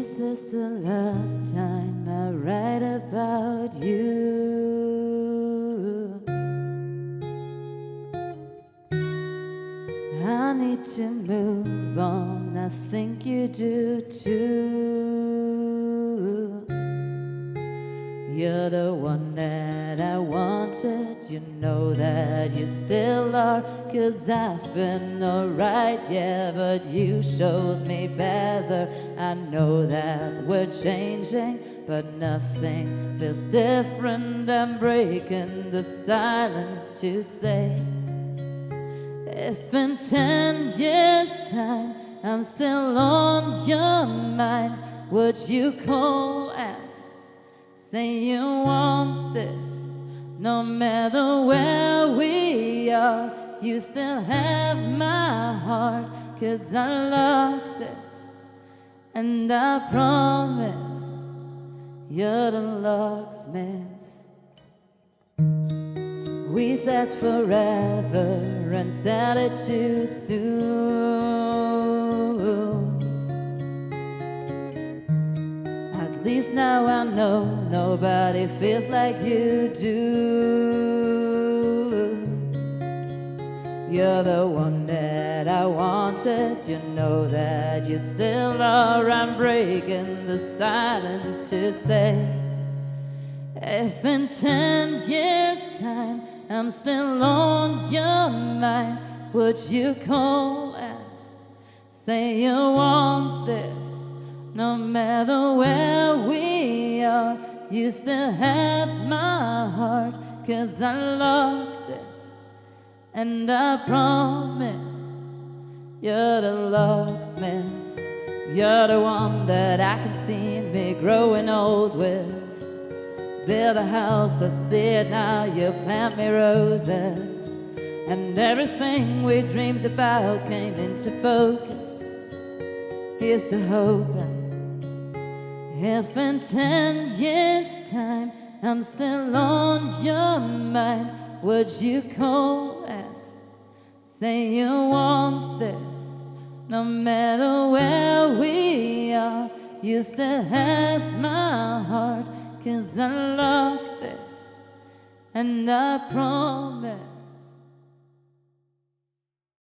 This is the last time I write about you. I need to move on, I think you do too. You're the one that I wanted, you know that you still are. 'Cause I've been alright, yeah, but you showed me better. I know that we're changing, but nothing feels different. I'm breaking the silence to say, if in 10 years' time I'm still on your mind, would you call and say you want this? No matter where we are, you still have my heart. 'Cause I locked it, and I promise you're the locksmith. We said forever and said it too soon. At least now I know nobody feels like you do. You're the one that I wanted, you know that you still are. I'm breaking the silence to say, if in 10 years' time I'm still on your mind, would you call and say you want this? No matter where we are, you still have my heart. 'Cause I locked it, and I promise you're the locksmith. You're the one that I can see me growing old with. Build a house, I see it now, you plant me roses, and everything we dreamed about came into focus. Here's to hoping, if in 10 years' time I'm still on your mind, would you call and say you want this? No matter where we are, you still have my heart. 'Cause I locked it, and I promise